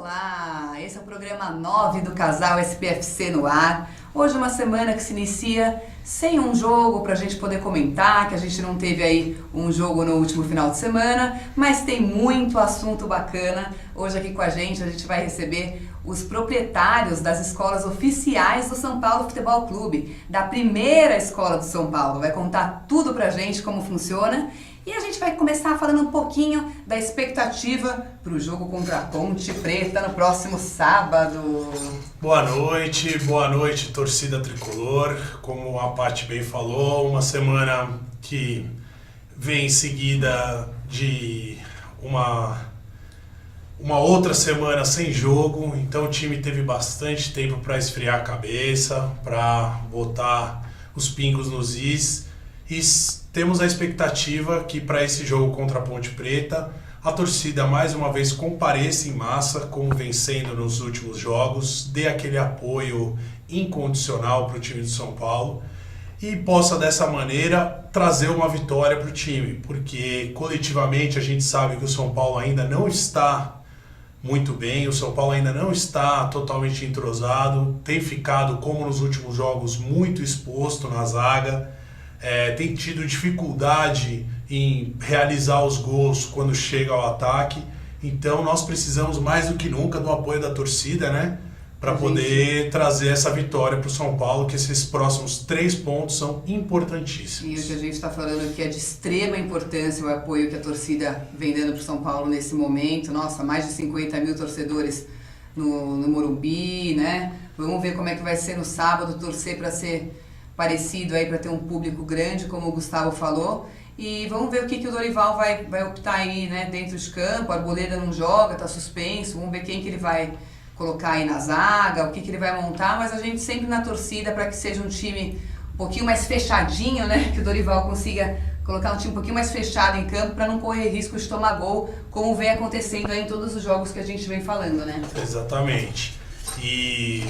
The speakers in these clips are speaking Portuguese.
Olá, esse é o programa 9 do Casal SPFC no ar. Hoje é uma semana que se inicia sem um jogo para a gente poder comentar, que a gente não teve aí um jogo no último final de semana, mas tem muito assunto bacana. Hoje aqui com a gente vai receber os proprietários das escolas oficiais do São Paulo Futebol Clube, da primeira escola do São Paulo. Vai contar tudo pra gente como funciona. E a gente vai começar falando um pouquinho da expectativa para o jogo contra a Ponte Preta no próximo sábado. Boa noite, torcida tricolor. Como a Paty bem falou, uma semana que vem em seguida de uma outra semana sem jogo, então o time teve bastante tempo para esfriar a cabeça, para botar os pingos nos is. E temos a expectativa que para esse jogo contra a Ponte Preta, a torcida mais uma vez compareça em massa, como vem sendo nos últimos jogos, dê aquele apoio incondicional para o time de São Paulo e possa dessa maneira trazer uma vitória para o time, porque coletivamente a gente sabe que o São Paulo ainda não está muito bem, o São Paulo ainda não está totalmente entrosado, tem ficado, como nos últimos jogos, muito exposto na zaga. Tem tido dificuldade em realizar os gols quando chega ao ataque, então nós precisamos mais do que nunca do apoio da torcida, né, para poder trazer essa vitória para o São Paulo, que esses próximos 3 pontos são importantíssimos. E o que a gente está falando aqui é de extrema importância o apoio que a torcida vem dando para o São Paulo nesse momento. Nossa, mais de 50 mil torcedores no Morumbi, né? Vamos ver como é que vai ser no sábado, torcer para ser parecido aí, para ter um público grande, como o Gustavo falou. E vamos ver o que o Dorival vai optar aí, né, dentro de campo. A Arboleda não joga, tá suspenso. Vamos ver quem que ele vai colocar aí na zaga, o que ele vai montar. Mas a gente sempre na torcida para que seja um time um pouquinho mais fechadinho, né, que o Dorival consiga colocar um time um pouquinho mais fechado em campo para não correr risco de tomar gol, como vem acontecendo aí em todos os jogos que a gente vem falando, né? Exatamente. E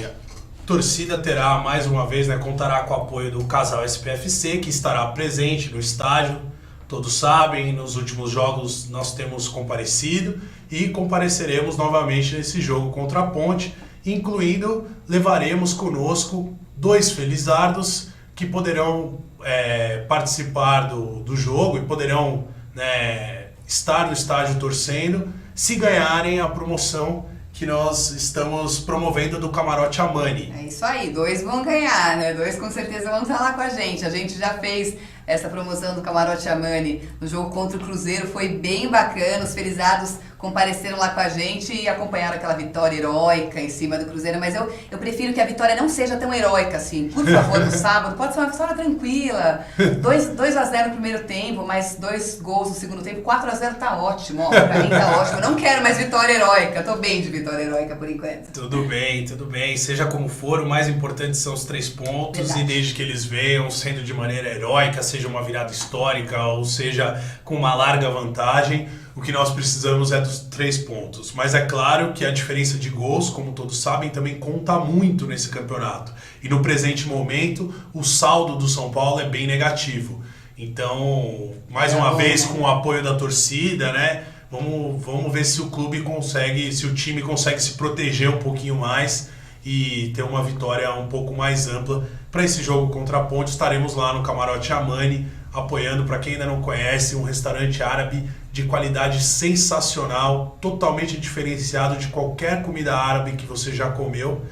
torcida terá, mais uma vez, né, contará com o apoio do Casal SPFC, que estará presente no estádio. Todos sabem, nos últimos jogos nós temos comparecido e compareceremos novamente nesse jogo contra a Ponte, incluindo, levaremos conosco 2 felizardos que poderão participar do jogo e poderão, né, estar no estádio torcendo, se ganharem a promoção que nós estamos promovendo do Camarote Amani. É isso aí, 2 vão ganhar, né? 2 com certeza vão estar lá com a gente. A gente já fez essa promoção do Camarote Amani no jogo contra o Cruzeiro, foi bem bacana, os felizados compareceram lá com a gente e acompanharam aquela vitória heróica em cima do Cruzeiro, mas eu prefiro que a vitória não seja tão heróica assim. Por favor, no sábado, pode ser uma vitória tranquila. 2-0 no primeiro tempo, mais 2 gols no segundo tempo, 4-0 tá ótimo, ó, pra mim tá ótimo. Eu não quero mais vitória heróica, tô bem de vitória heróica por enquanto. Tudo bem, seja como for, o mais importante são os 3 pontos. Verdade. E desde que eles venham sendo de maneira heróica, seja uma virada histórica ou seja com uma larga vantagem, o que nós precisamos é dos 3 pontos. Mas é claro que a diferença de gols, como todos sabem, também conta muito nesse campeonato. E no presente momento, o saldo do São Paulo é bem negativo. Então, mais uma vez, com o apoio da torcida, né? Vamos ver se o clube consegue, se o time consegue se proteger um pouquinho mais e ter uma vitória um pouco mais ampla. Para esse jogo contra a Ponte, estaremos lá no Camarote Amani, apoiando, para quem ainda não conhece, um restaurante árabe de qualidade sensacional, totalmente diferenciado de qualquer comida árabe que você já comeu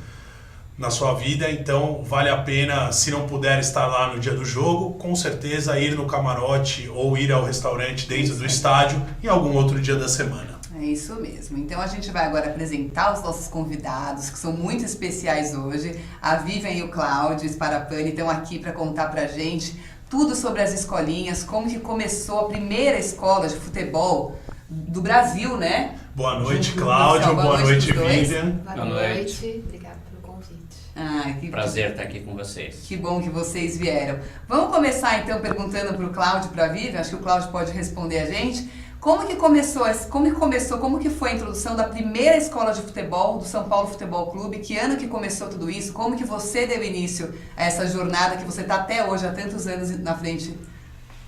na sua vida. Então vale a pena, se não puder estar lá no dia do jogo, com certeza ir no camarote ou ir ao restaurante dentro do estádio em algum outro dia da semana. É isso mesmo. Então a gente vai agora apresentar os nossos convidados, que são muito especiais hoje. A Vivian e o Cláudio Sparapani estão aqui para contar pra gente tudo sobre as escolinhas, como que começou a primeira escola de futebol do Brasil, né? Boa noite, Cláudio. Boa noite, Vivian. Boa noite. Obrigada pelo convite. Que prazer estar aqui com vocês. Que bom que vocês vieram. Vamos começar então perguntando para o Cláudio e para a Vivian, acho que o Cláudio pode responder a gente. Como que foi a introdução da primeira escola de futebol do São Paulo Futebol Clube? Que ano que começou tudo isso? Como que você deu início a essa jornada que você está até hoje, há tantos anos na frente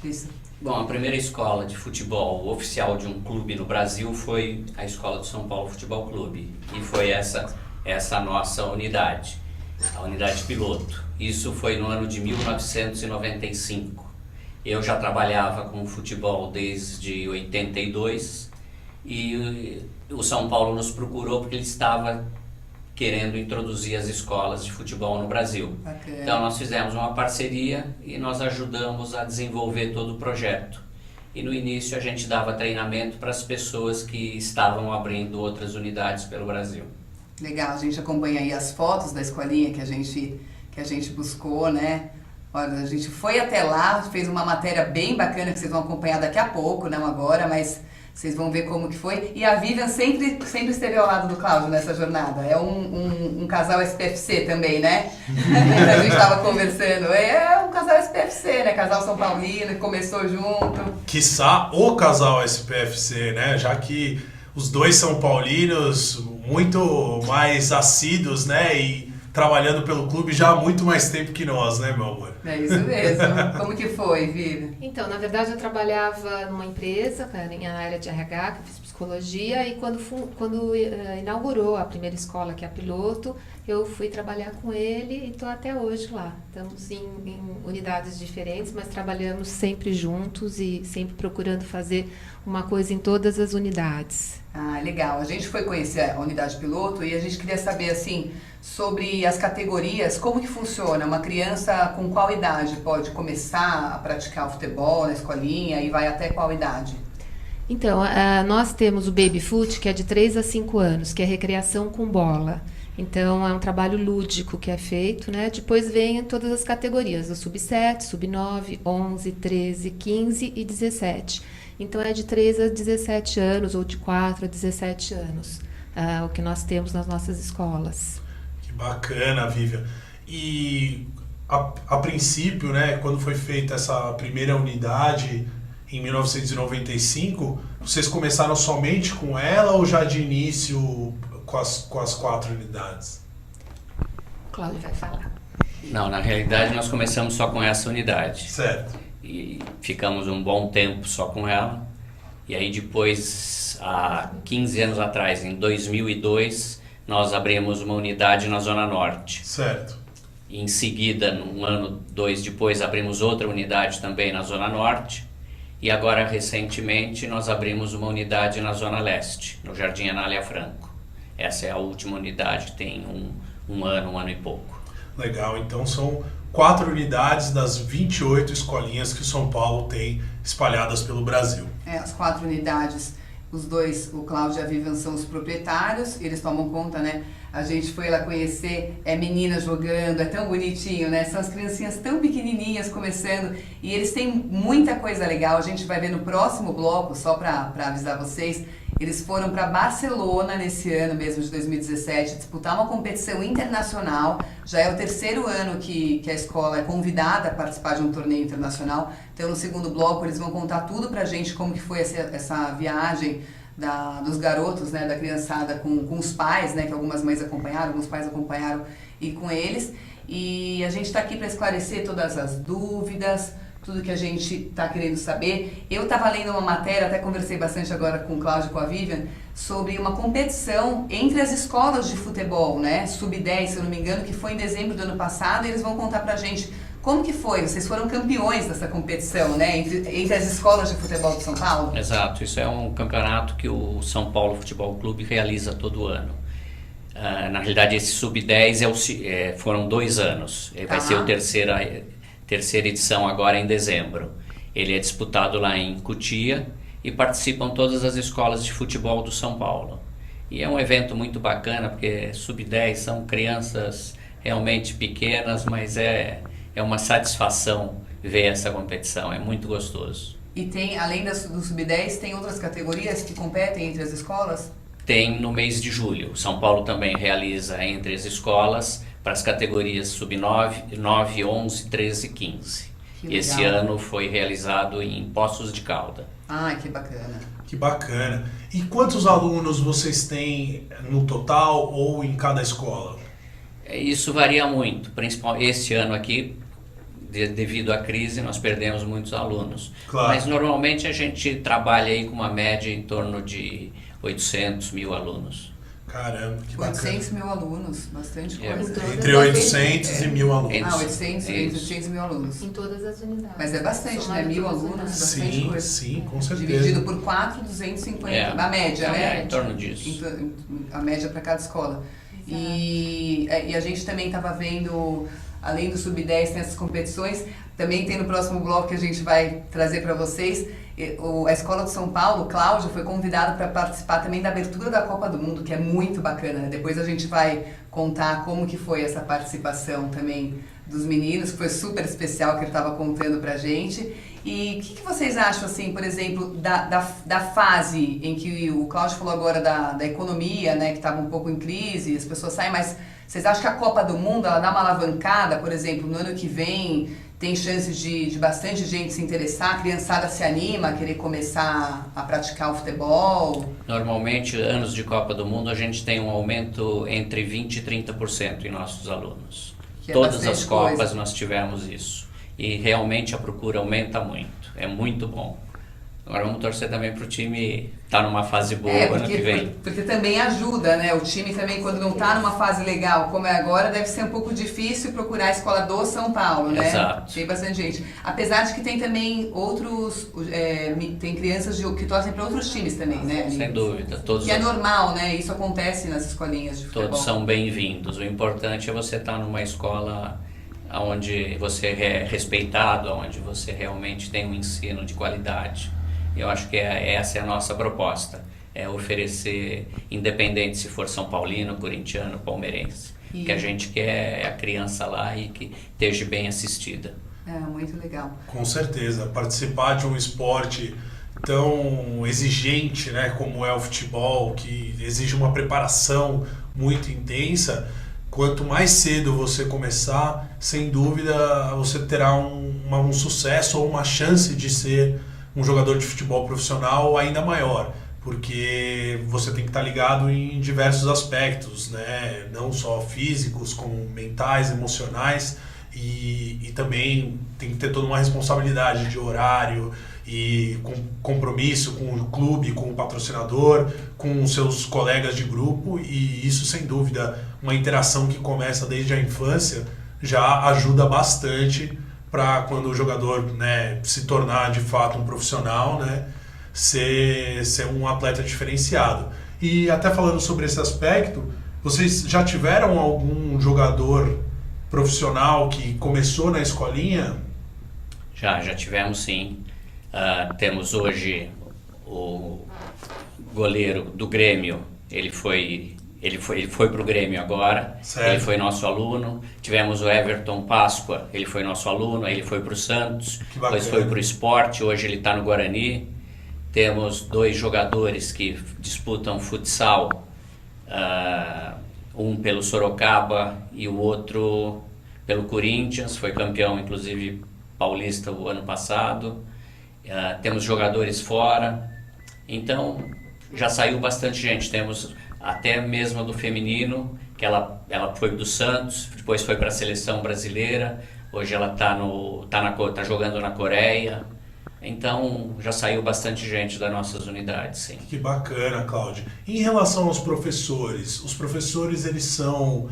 disso? Bom, a primeira escola de futebol oficial de um clube no Brasil foi a Escola do São Paulo Futebol Clube. E foi essa nossa unidade, a unidade piloto. Isso foi no ano de 1995. Eu já trabalhava com futebol desde 82 e o São Paulo nos procurou porque ele estava querendo introduzir as escolas de futebol no Brasil. Bacana. Então nós fizemos uma parceria e nós ajudamos a desenvolver todo o projeto. E no início a gente dava treinamento para as pessoas que estavam abrindo outras unidades pelo Brasil. Legal, a gente acompanha aí as fotos da escolinha que a gente buscou, né? Olha, a gente foi até lá, fez uma matéria bem bacana que vocês vão acompanhar daqui a pouco, não agora, mas vocês vão ver como que foi. E a Vivian sempre esteve ao lado do Cláudio nessa jornada. É um casal SPFC também, né? A gente estava conversando. É um casal SPFC, né? Casal São Paulino, que começou junto. Quiçá o casal SPFC, né? Já que os dois são paulinos, muito mais assíduos, né? E trabalhando pelo clube já há muito mais tempo que nós, né, meu amor? É isso mesmo. Como que foi, Vivi? Então, na verdade, eu trabalhava numa empresa, na área de RH, que eu fiz psicologia, e quando inaugurou a primeira escola, que é a Piloto, eu fui trabalhar com ele e estou até hoje lá. Estamos em unidades diferentes, mas trabalhamos sempre juntos e sempre procurando fazer uma coisa em todas as unidades. Ah, legal. A gente foi conhecer a unidade piloto e a gente queria saber, assim, sobre as categorias, como que funciona? Uma criança com qual idade pode começar a praticar o futebol na escolinha e vai até qual idade? Então, nós temos o Baby Foot, que é de 3 a 5 anos, que é recreação com bola. Então, é um trabalho lúdico que é feito, né? Depois vem todas as categorias, o sub-7, sub-9, 11, 13, 15 e 17. Então, é de 3 a 17 anos ou de 4 a 17 anos, o que nós temos nas nossas escolas. Que bacana, Vivian. E a princípio, né, quando foi feita essa primeira unidade em 1995, vocês começaram somente com ela ou já de início com as 4 unidades? O Cláudio vai falar. Não, na realidade nós começamos só com essa unidade. Certo. E ficamos um bom tempo só com ela. E aí depois, há 15 anos atrás, em 2002, nós abrimos uma unidade na Zona Norte. Certo. E em seguida, um ano, 2 depois, abrimos outra unidade também na Zona Norte. E agora, recentemente, nós abrimos uma unidade na Zona Leste, no Jardim Anália Franco. Essa é a última unidade, tem um ano e pouco. Legal, então são 4 unidades das 28 escolinhas que o São Paulo tem espalhadas pelo Brasil. As 4 unidades, os dois, o Cláudio e a Vivian, são os proprietários, eles tomam conta, né? A gente foi lá conhecer, meninas jogando, é tão bonitinho, né? São as criancinhas tão pequenininhas começando e eles têm muita coisa legal. A gente vai ver no próximo bloco, só para avisar vocês, eles foram para Barcelona nesse ano mesmo de 2017 disputar uma competição internacional. Já é o 3º ano que a escola é convidada a participar de um torneio internacional. Então no segundo bloco eles vão contar tudo pra gente como que foi essa viagem dos garotos, né, da criançada com os pais, né, que algumas mães acompanharam, alguns pais acompanharam e com eles. E a gente está aqui para esclarecer todas as dúvidas, tudo que a gente está querendo saber. Eu estava lendo uma matéria, até conversei bastante agora com o Cláudio e com a Vivian, sobre uma competição entre as escolas de futebol, né, sub-10, se eu não me engano, que foi em dezembro do ano passado, e eles vão contar pra gente como que foi. Vocês foram campeões dessa competição, né, entre as escolas de futebol de São Paulo? Exato, isso é um campeonato que o São Paulo Futebol Clube realiza todo ano. Na realidade, esse sub-10 foram 2 anos, vai ser a terceira edição agora em dezembro. Ele é disputado lá em Cotia e participam todas as escolas de futebol do São Paulo. E é um evento muito bacana, porque sub-10 são crianças realmente pequenas, mas é uma satisfação ver essa competição, é muito gostoso. E tem, além do sub-10, tem outras categorias que competem entre as escolas? Tem no mês de julho. São Paulo também realiza entre as escolas para as categorias sub-9, 9, 11, 13 e 15. Esse ano foi realizado em Poços de Calda. Ah, que bacana. Que bacana. E quantos alunos vocês têm no total ou em cada escola? Isso varia muito, principalmente este ano aqui devido à crise, nós perdemos muitos alunos. Claro. Mas normalmente a gente trabalha aí com uma média em torno de 800 mil alunos. Caramba, que bacana. 800 mil alunos, bastante coisa. Entre 800 e 1000 alunos. Ah, 800 mil alunos. Em todas as unidades. Mas é bastante, né? 1000 alunos, bastante Sim, coisa. sim, com certeza. Dividido por 4, 250. A média, né? Em torno disso. A média para cada escola. E a gente também estava vendo, além do Sub-10, tem essas competições, também tem no próximo bloco que a gente vai trazer para vocês. A Escola de São Paulo, Cláudio, foi convidado para participar também da abertura da Copa do Mundo, que é muito bacana. Depois a gente vai contar como que foi essa participação também dos meninos, que foi super especial, que ele estava contando pra gente. E o que vocês acham, assim, por exemplo, da fase em que o Cláudio falou agora da economia, né, que estava um pouco em crise, as pessoas saem, mas vocês acham que a Copa do Mundo, ela dá uma alavancada, por exemplo, no ano que vem, tem chances de bastante gente se interessar, a criançada se anima a querer começar a praticar o futebol? Normalmente, anos de Copa do Mundo, a gente tem um aumento entre 20% e 30% em nossos alunos. Que é Todas as Copas coisa. nós tivemos isso. E realmente a procura aumenta muito. É muito bom. Agora vamos torcer também para o time estar numa fase boa ano que vem. Porque também ajuda, né? O time também, quando não está numa fase legal, como é agora, deve ser um pouco difícil procurar a escola do São Paulo, né? Exato. Tem bastante gente. Apesar de que tem também outros... tem crianças que torcem para outros times também, né? Sem dúvida. Que é normal, né? Isso acontece nas escolinhas de futebol. Todos são bem-vindos. O importante é você estar numa escola onde você é respeitado, onde você realmente tem um ensino de qualidade. Eu acho que essa é a nossa proposta, é oferecer, independente se for São Paulino, corintiano, palmeirense, que a gente quer a criança lá e que esteja bem assistida. É, muito legal. Com certeza, participar de um esporte tão exigente, né, como é o futebol, que exige uma preparação muito intensa, quanto mais cedo você começar, sem dúvida você terá um sucesso ou uma chance de ser um jogador de futebol profissional ainda maior, porque você tem que estar ligado em diversos aspectos, né? Não só físicos, como mentais, emocionais, e também tem que ter toda uma responsabilidade de horário e com compromisso com o clube, com o patrocinador, com os seus colegas de grupo, e isso sem dúvida, uma interação que começa desde a infância, já ajuda bastante para quando o jogador, né, se tornar de fato um profissional, né, ser um atleta diferenciado. E até falando sobre esse aspecto, vocês já tiveram algum jogador profissional que começou na escolinha? Já tivemos sim. Temos hoje o goleiro do Grêmio, ele foi para o Grêmio agora, certo. Ele foi nosso aluno. Tivemos o Everton Páscoa, ele foi nosso aluno, aí ele foi para o Santos, depois foi para o Sport, hoje ele está no Guarani. Temos 2 jogadores que disputam futsal, um pelo Sorocaba e o outro pelo Corinthians, foi campeão inclusive paulista o ano passado. Temos jogadores fora, então já saiu bastante gente. Temos até mesmo do feminino, que ela foi do Santos, depois foi para a seleção brasileira, hoje ela tá jogando na Coreia. Então já saiu bastante gente das nossas unidades, sim. Que bacana, Cláudio. Em relação aos professores, os professores eles são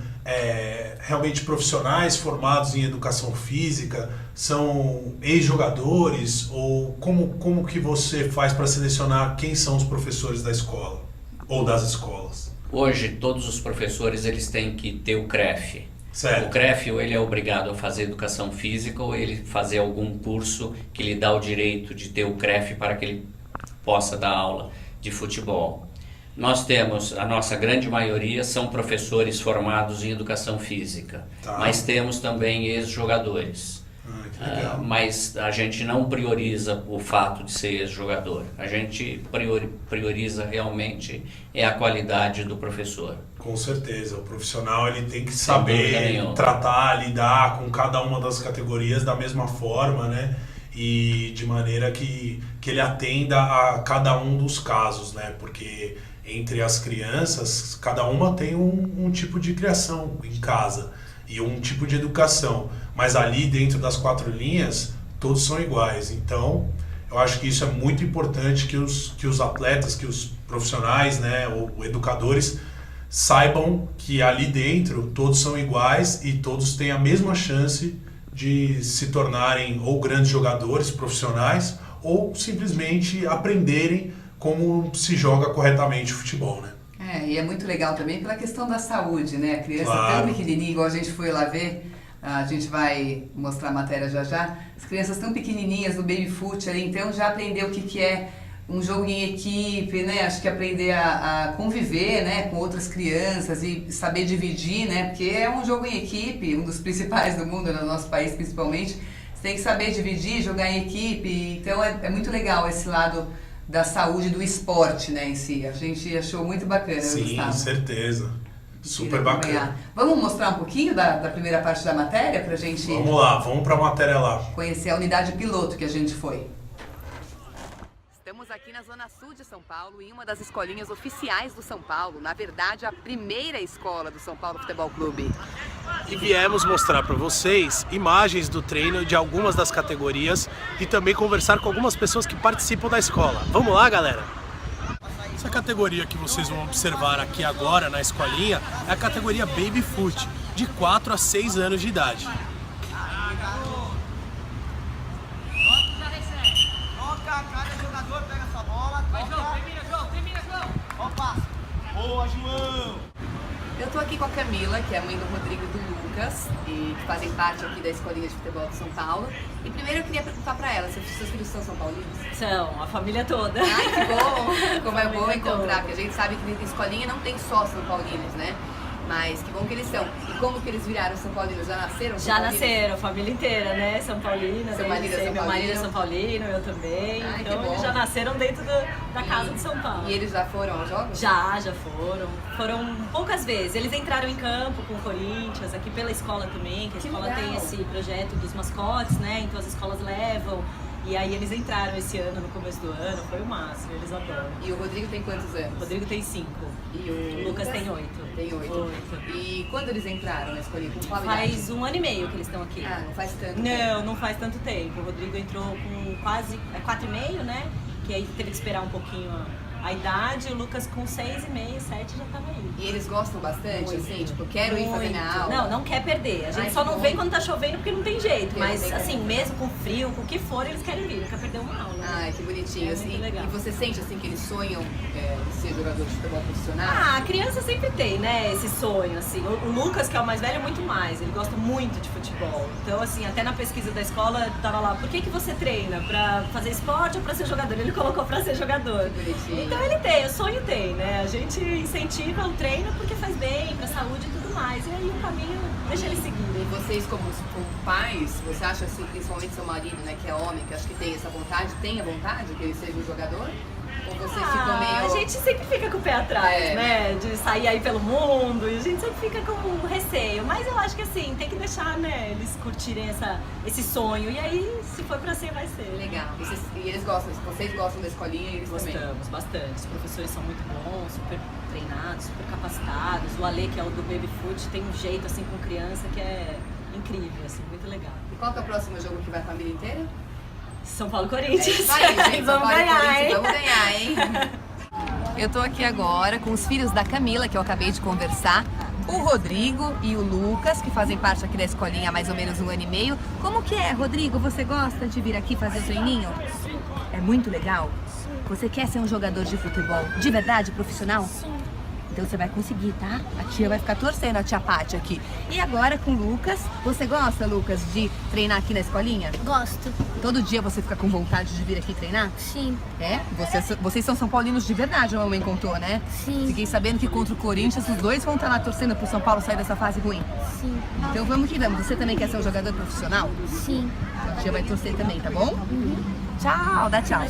realmente profissionais formados em educação física, são ex-jogadores, ou como que você faz para selecionar quem são os professores da escola ou das escolas? Hoje todos os professores eles têm que ter o CREF. Certo. O CREF, ou ele é obrigado a fazer educação física, ou ele fazer algum curso que lhe dá o direito de ter o CREF para que ele possa dar aula de futebol. Nós temos, a nossa grande maioria são professores formados em educação física, Tá. Mas temos também ex-jogadores. Que legal. Mas a gente não prioriza o fato de ser ex-jogador. A gente prioriza realmente a qualidade do professor. Com certeza, o profissional ele tem que dúvida saber nenhuma. tratar, lidar com cada uma das categorias da mesma forma, né? E de maneira que ele atenda a cada um dos casos, né? Porque entre as crianças, cada uma tem um tipo de criação em casa e um tipo de educação. mas ali dentro das 4 linhas, todos são iguais. Então, eu acho que isso é muito importante que os atletas, que os profissionais, né, ou educadores, saibam que ali dentro todos são iguais e todos têm a mesma chance de se tornarem ou grandes jogadores profissionais ou simplesmente aprenderem como se joga corretamente o futebol, né? E é muito legal também pela questão da saúde, né? A criança Claro. tão pequenininha, igual a gente foi lá ver, a gente vai mostrar a matéria já já, as crianças tão pequenininhas no baby foot ali, então já aprendeu o que é um jogo em equipe, né? Acho que aprender a conviver, né, com outras crianças e saber dividir, né? Porque é um jogo em equipe, um dos principais do mundo, no nosso país principalmente. Você tem que saber dividir, jogar em equipe. Então é muito legal esse lado da saúde do esporte, né, em si. A gente achou muito bacana, Sim, Gustavo. certeza. Super Queria bacana. acompanhar. Vamos mostrar um pouquinho da primeira parte da matéria pra gente Vamos lá, vamos para a matéria lá. conhecer a unidade piloto que a gente foi. Estamos aqui na zona sul de São Paulo, em uma das escolinhas oficiais do São Paulo. Na verdade, a primeira escola do São Paulo Futebol Clube. E viemos mostrar para vocês imagens do treino de algumas das categorias e também conversar com algumas pessoas que participam da escola. Vamos lá, galera? Essa categoria que vocês vão observar aqui agora na escolinha é a categoria Baby Foot, de 4 a 6 anos de idade. Toca, cada jogador pega essa bola. Termina, João. Ó, passe. Boa, João. Eu tô aqui com a Camila, que é a mãe do Rodrigo e do Lucas, e que fazem parte aqui da escolinha de futebol de São Paulo. E primeiro eu queria perguntar pra ela, seus filhos são São Paulinos? São, a família toda. Ai, que bom! Como é bom Família encontrar, toda. porque a gente sabe que na escolinha não tem só São Paulinos, né? Mas que bom que eles são. E como que eles viraram São Paulinos? Já nasceram São Já Paulinos? nasceram, a família inteira, né? São Paulina, Seu marido é São meu marido é Paulino? São Paulino, eu também. Ai, que então bom. eles já nasceram dentro da casa de São Paulo. E eles já foram aos jogos? Já foram. Foram poucas vezes. Eles entraram em campo com o Corinthians, aqui pela escola também, que a Que escola legal. tem esse projeto dos mascotes, né? Então as escolas levam. E aí eles entraram esse ano, no começo do ano, foi o máximo, eles adoram. E o Rodrigo tem quantos anos? O Rodrigo tem 5. E o Lucas tem 8. Tem 8. E quando eles entraram na escolinha? Com qual idade? Faz 1 ano e meio que eles estão aqui. Ah, não faz tanto. Não faz tanto tempo. O Rodrigo entrou com quase 4,5, né? Que aí teve que esperar um pouquinho a idade. O Lucas com 6,5, 7 já tava aí. E eles gostam bastante, Muito. assim? Tipo, quero ir fazer minha aula? Não quer perder. A gente Ai, só que não bom. vem quando tá chovendo porque não tem jeito. Porque Mas não tem assim, como. mesmo com frio, com o que for, eles querem vir. Não quer perder uma aula. né? Ai, que bonitinho. É assim. muito legal. E você sente, assim, que eles sonham em ser jogador de futebol profissional? Ah, a criança sempre tem, né, esse sonho, assim. O Lucas, que é o mais velho, muito mais. Ele gosta muito de futebol. Então, assim, até na pesquisa da escola, tava lá, por que você treina? Pra fazer esporte ou pra ser jogador? Ele colocou pra ser jogador. Que bonitinho. Então ele tem, o sonho tem, né? A gente incentiva o treino porque faz bem, pra saúde e tudo mais. E aí o caminho, deixa ele seguir. E vocês, como pais, você acha, assim, principalmente seu marido, né, que é homem, que acho que tem essa vontade, tem a vontade que ele seja um jogador? Ou vocês ficam meio... A gente sempre fica com o pé atrás, É. né? De sair aí pelo mundo, e a gente sempre fica com receio. Mas eu acho que assim, tem que deixar, né, eles curtirem esse sonho. E aí, se for pra ser, vai ser. Legal. E eles gostam, vocês gostam da escolinha e eles também? Gostamos bastante. Os professores são muito bons, super treinados, super capacitados. O Ale, que é o do Baby Foot, tem um jeito assim com criança que é incrível, assim, muito legal. E qual que é o próximo jogo que vai a família inteira? São Paulo e É Corinthians. isso aí, gente. São Vamos Paulo e ganhar, Corinthians, hein? vamos ganhar, hein? Eu tô aqui agora com os filhos da Camila, que eu acabei de conversar. O Rodrigo e o Lucas, que fazem parte aqui da escolinha há mais ou menos 1 ano e meio. Como que é, Rodrigo? Você gosta de vir aqui fazer o treininho? Sim. É muito legal? Sim. Você quer ser um jogador de futebol de verdade, profissional? Sim. Então você vai conseguir, tá? A tia vai ficar torcendo, a tia Paty aqui. E agora com o Lucas. Você gosta, Lucas, de treinar aqui na escolinha? Gosto, Todo dia você fica com vontade de vir aqui treinar? sim, É? Vocês são São Paulinos de verdade, a mamãe contou, né? sim, Fiquei sabendo que contra o Corinthians, os dois vão estar lá torcendo pro São Paulo sair dessa fase ruim. sim, Então vamos que vamos. Você também quer ser um jogador profissional? sim. A tia vai torcer também, tá bom? Tchau, dá tchau.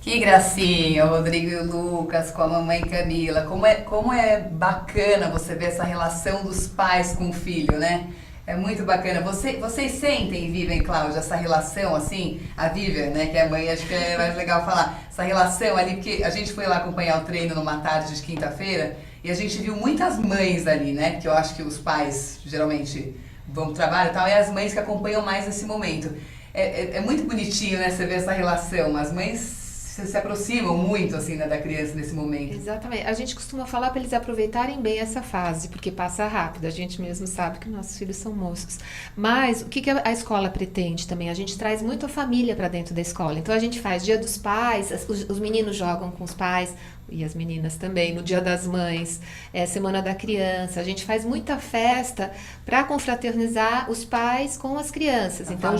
Que gracinha, o Rodrigo e o Lucas com a mamãe Camila. Como é bacana você ver essa relação dos pais com o filho, né? É muito bacana. Vocês sentem e vivem, Cláudia, essa relação assim? A Vivian, né, que é a mãe, acho que é mais legal falar. Essa relação ali, porque a gente foi lá acompanhar o treino numa tarde de quinta-feira e a gente viu muitas mães ali, né? Porque eu acho que os pais geralmente vão pro trabalho e tal, e as mães que acompanham mais nesse momento. É muito bonitinho, né, você ver essa relação. As mães se aproximam muito, assim, né, da criança nesse momento. Exatamente. A gente costuma falar para eles aproveitarem bem essa fase, porque passa rápido. A gente mesmo sabe que nossos filhos são moços. Mas o que a escola pretende também? A gente traz muito a família para dentro da escola. Então a gente faz Dia dos Pais, os meninos jogam com os pais, e as meninas também, no Dia das Mães, Semana da Criança. A gente faz muita festa para confraternizar os pais com as crianças. Então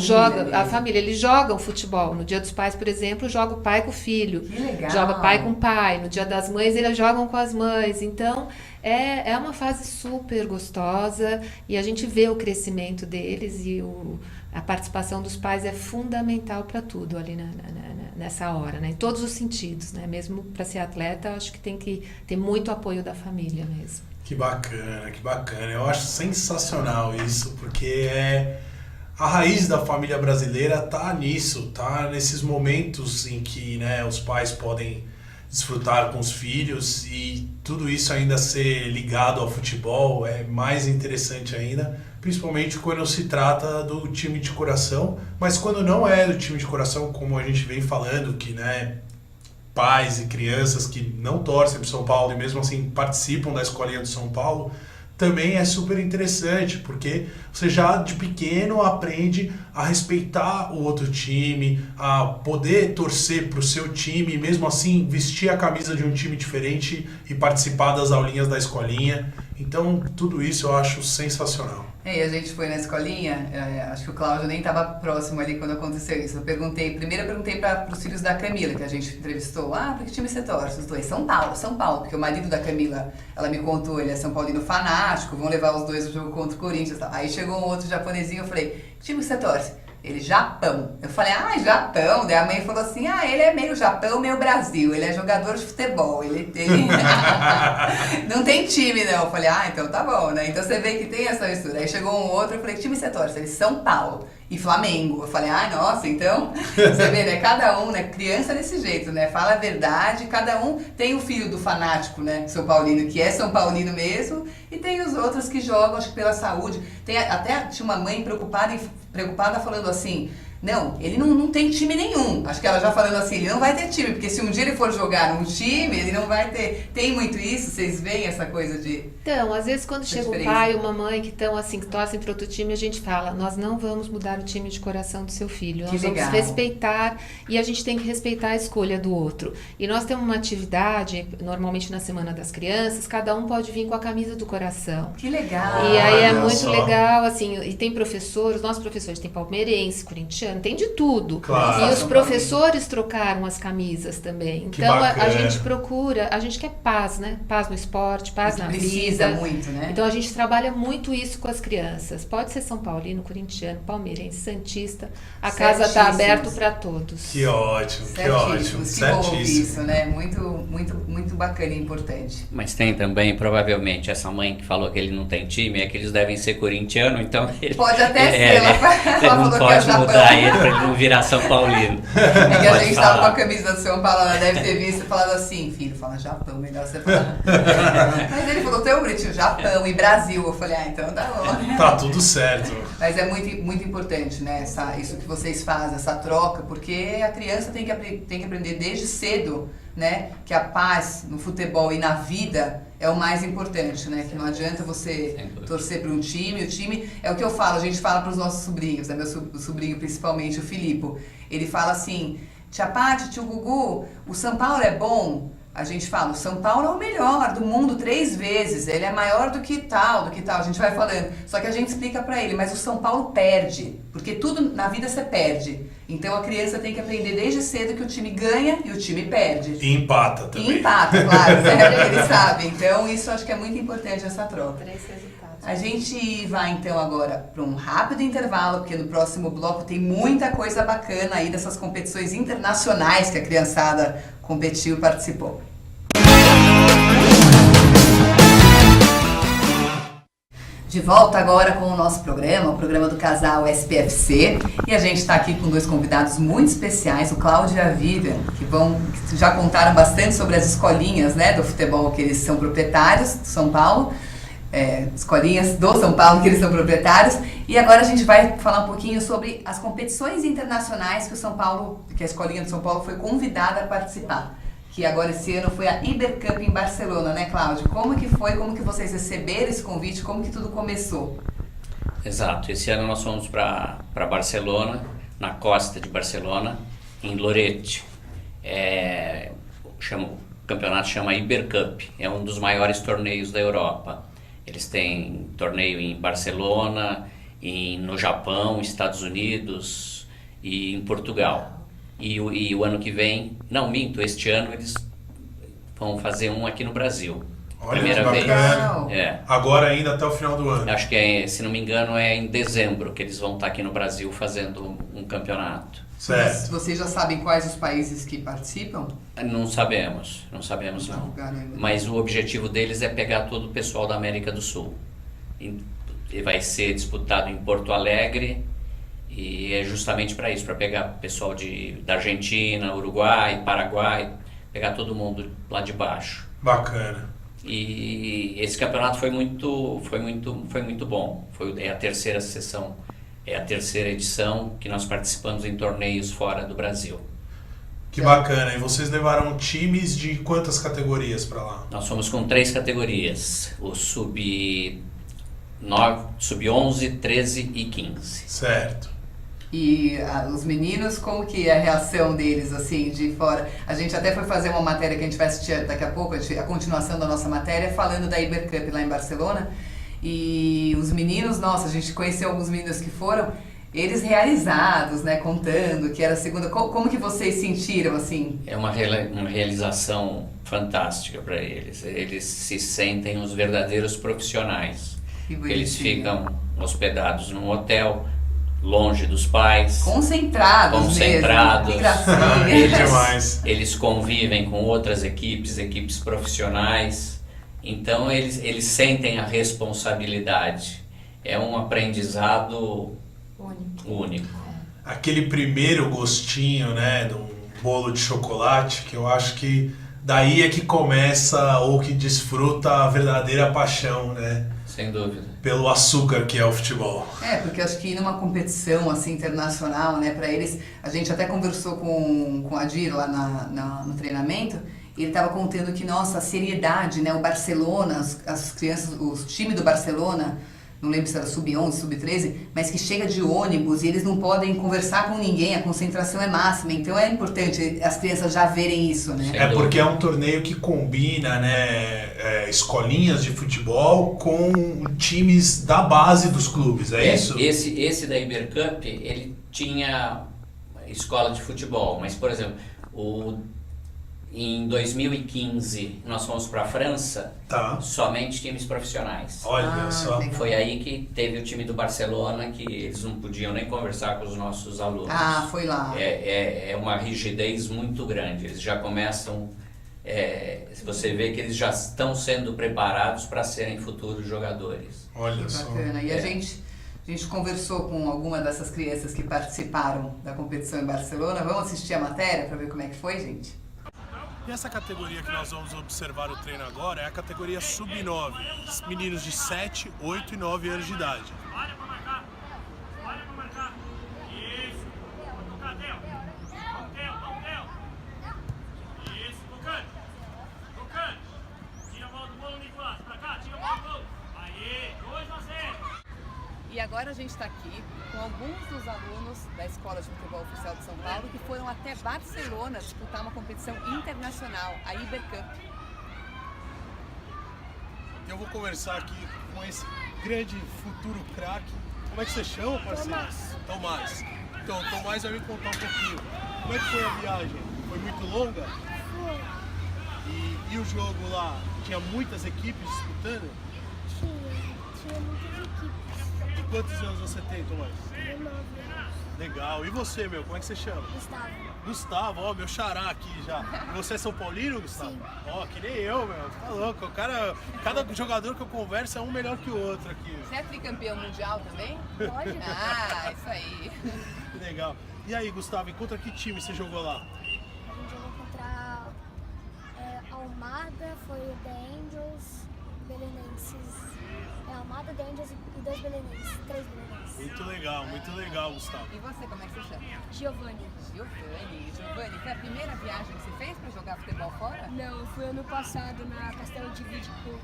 a família, eles jogam futebol. No Dia dos Pais, por exemplo, joga o pai com o filho. Que legal. Joga pai com o pai. No Dia das Mães, eles jogam com as mães. Então, é uma fase super gostosa e a gente vê o crescimento deles e a participação dos pais é fundamental para tudo ali nessa hora, né? Em todos os sentidos, né? Mesmo para ser atleta, acho que tem que ter muito apoio da família mesmo. Que bacana, que bacana. Eu acho sensacional isso, porque a raiz da família brasileira tá nisso, tá nesses momentos em que, né, os pais podem desfrutar com os filhos e tudo isso ainda ser ligado ao futebol é mais interessante ainda, principalmente quando se trata do time de coração, mas quando não é do time de coração, como a gente vem falando, que, né, pais e crianças que não torcem para o São Paulo e mesmo assim participam da escolinha do São Paulo, também é super interessante, porque você já de pequeno aprende a respeitar o outro time, a poder torcer para o seu time, e mesmo assim vestir a camisa de um time diferente e participar das aulinhas da escolinha. Então, tudo isso eu acho sensacional. E a gente foi na escolinha, acho que o Cláudio nem estava próximo ali quando aconteceu isso. Primeiro eu perguntei para os filhos da Camila, que a gente entrevistou, para que time você torce? Os dois, São Paulo, porque o marido da Camila, ela me contou, ele é São Paulino fanático, vão levar os dois no jogo contra o Corinthians. Tal. Aí chegou um outro japonesinho, eu falei, que time você torce? Ele, Japão. Eu falei, Japão. Daí a mãe falou assim, ele é meio Japão, meio Brasil. Ele é jogador de futebol. Ele não tem time, não. Eu falei, então tá bom, né? Então você vê que tem essa mistura. Aí chegou um outro, eu falei, que time você torce? Ele, São Paulo e Flamengo. Eu falei, nossa, então... Você vê, né? Cada um, né? Criança desse jeito, né? Fala a verdade. Cada um tem o filho do fanático, né? São Paulino, que é São Paulino mesmo. E tem os outros que jogam, acho que pela saúde. Até tinha uma mãe preocupada falando assim, não, ele não tem time nenhum. Acho que ela já falando assim, ele não vai ter time, porque se um dia ele for jogar num time, ele não vai ter. Tem muito isso? Vocês veem essa coisa de... Então, às vezes quando chega um pai ou uma mãe que estão assim, que torcem para outro time, a gente fala, nós não vamos mudar o time de coração do seu filho. Nós vamos respeitar e a gente tem que respeitar a escolha do outro. E nós temos uma atividade, normalmente na Semana das Crianças, cada um pode vir com a camisa do coração. Que legal! E aí é muito legal, assim, e tem professores, nossos professores tem palmeirense, corintiano, tem de tudo. Claro. E os professores trocaram as camisas também. Então a gente procura, a gente quer paz, né? Paz no esporte, paz na vida. Muito, né? Então a gente trabalha muito isso com as crianças. Pode ser São Paulino, corintiano, palmeirense, santista. A casa está aberta para todos. Que ótimo, que ótimo. Que bom isso, né? Muito, muito, muito bacana e importante. Mas tem também, provavelmente, essa mãe que falou que ele não tem time, é que eles devem ser corintiano, então... Pode até ser, ela não falou pode que é mudar ele para ele não virar São Paulino. É que a gente estava com a camisa do São Paulo, ela deve ter visto e falado assim, filho, fala Japão, melhor você falar. Mas ele falou, tem o gritinho, Japão e Brasil. Eu falei, então tá bom. Tá tudo certo. Mas é muito, muito importante, né, isso que vocês fazem, essa troca, porque a criança tem que aprender desde cedo, né, que a paz no futebol e na vida é o mais importante, né, que não adianta você torcer para um time, o time, é o que eu falo, a gente fala para os nossos sobrinhos, né, meu sobrinho principalmente, o Filipe, ele fala assim, tia Paty, tio Gugu, o São Paulo é bom? A gente fala, o São Paulo é o melhor do mundo 3 vezes, ele é maior do que tal, a gente vai falando. Só que a gente explica pra ele, mas o São Paulo perde, porque tudo na vida você perde. Então a criança tem que aprender desde cedo que o time ganha e o time perde. E empata também. E empata, claro, né? Ele sabe. Então isso acho que é muito importante, essa troca. 3 resultados. A gente vai então agora para um rápido intervalo, porque no próximo bloco tem muita coisa bacana aí dessas competições internacionais que a criançada competiu e participou. De volta agora com o nosso programa, o programa do casal SPFC, e a gente está aqui com 2 convidados muito especiais, o Cláudio e a Vivian, que já contaram bastante sobre as escolinhas, né, do futebol que eles são proprietários de São Paulo. escolinhas do São Paulo, que eles são proprietários. E agora a gente vai falar um pouquinho sobre as competições internacionais que a escolinha do São Paulo foi convidada a participar. Que agora esse ano foi a Ibercup em Barcelona, né, Cláudio? Como que foi? Como que vocês receberam esse convite? Como que tudo começou? Exato. Esse ano nós fomos para Barcelona, na costa de Barcelona, em Lloret. O campeonato chama Ibercup. É um dos maiores torneios da Europa. Eles têm torneio em Barcelona, no Japão, Estados Unidos e em Portugal. E o ano que vem, não minto, este ano eles vão fazer um aqui no Brasil. Olha, Primeira vez. Agora ainda até o final do ano. Acho que se não me engano é em dezembro que eles vão estar aqui no Brasil fazendo um campeonato. Certo. Vocês já sabem quais os países que participam? Não sabemos não. Mas o objetivo deles é pegar todo o pessoal da América do Sul. E vai ser disputado em Porto Alegre. E é justamente para isso, para pegar pessoal da Argentina, Uruguai, Paraguai, pegar todo mundo lá de baixo. Bacana. E esse campeonato foi muito bom. É a terceira sessão, é a terceira edição que nós participamos em torneios fora do Brasil. Que bacana. E vocês levaram times de quantas categorias para lá? Nós fomos com 3 categorias: o sub-11, 13 e 15. Certo. E os meninos, como que é a reação deles, assim, de fora? A gente até foi fazer uma matéria que a gente vai assistir daqui a pouco, a continuação da nossa matéria, falando da Ibercup lá em Barcelona. E os meninos, nossa, a gente conheceu alguns meninos que foram, eles realizados, né, contando que era a segunda. Como que vocês sentiram, assim? É uma realização fantástica para eles. Eles se sentem os verdadeiros profissionais. Eles ficam hospedados num hotel, longe dos pais, concentrados mesmo. Eles convivem com outras equipes profissionais, então eles sentem a responsabilidade. É um aprendizado único. Aquele primeiro gostinho, né, de um bolo de chocolate, que eu acho que daí é que começa ou que desfruta a verdadeira paixão, né? Sem dúvida. Pelo açúcar que é o futebol. Porque acho que ir numa competição assim internacional, né, para eles, a gente até conversou com a Adir lá no treinamento, e ele estava contando que, nossa, a seriedade, né, o Barcelona, as crianças, os times do Barcelona, não lembro se era sub-11, sub-13, mas que chega de ônibus e eles não podem conversar com ninguém, a concentração é máxima, então é importante as crianças já verem isso, né? Porque é um torneio que combina, né, escolinhas de futebol com times da base dos clubes, é isso? Esse da Ibercup, ele tinha escola de futebol, mas, por exemplo, em 2015 nós fomos para a França, somente times profissionais. Olha só. Foi aí que teve o time do Barcelona, que eles não podiam nem conversar com os nossos alunos. Foi lá. É uma rigidez muito grande. Eles já começam, você vê que eles já estão sendo preparados para serem futuros jogadores. Olha só. Bacana. E a gente conversou com alguma dessas crianças que participaram da competição em Barcelona. Vamos assistir a matéria para ver como é que foi, gente? E essa categoria que nós vamos observar o treino agora é a categoria sub-9, meninos de 7, 8 e 9 anos de idade. Olha pra marcar, isso, Theo, isso, tocando, tira a bola do bolo, Nicolás, pra cá, tira a bola do bolo, aí, 2-0. E agora a gente está aqui com alguns dos alunos da Escola de Futebol Oficial de São Paulo que foram até Barcelona disputar uma competição internacional, a Ibercup. Eu vou conversar aqui com esse grande futuro craque. Como é que você chama, parceiro? Tomás. Então, o Tomás vai me contar um pouquinho. Como é que foi a viagem? Foi muito longa? Foi. E o jogo lá? Tinha muitas equipes disputando? Tinha muitas equipes. E quantos anos você tem, Tomás? 19 anos. Legal. E você, meu? Como é que você chama? Gustavo, ó, meu xará aqui já. E você é São Paulino, Gustavo? Sim. Ó, que nem eu, meu. Tá louco. Cada jogador que eu converso é um melhor que o outro aqui. Você é tricampeão mundial também? Pode? Isso aí. Que legal. E aí, Gustavo, contra que time você jogou lá? A gente jogou contra Almada, foi o The Angels belenenses. Almada, Angels e 2 belenenses. 3 belenenses. Muito legal, Gustavo. E você, como é que você chama? Giovanni. Giovanni, foi a primeira viagem que você fez para jogar futebol fora? Não, fui ano passado na Castelo de Vidicopo,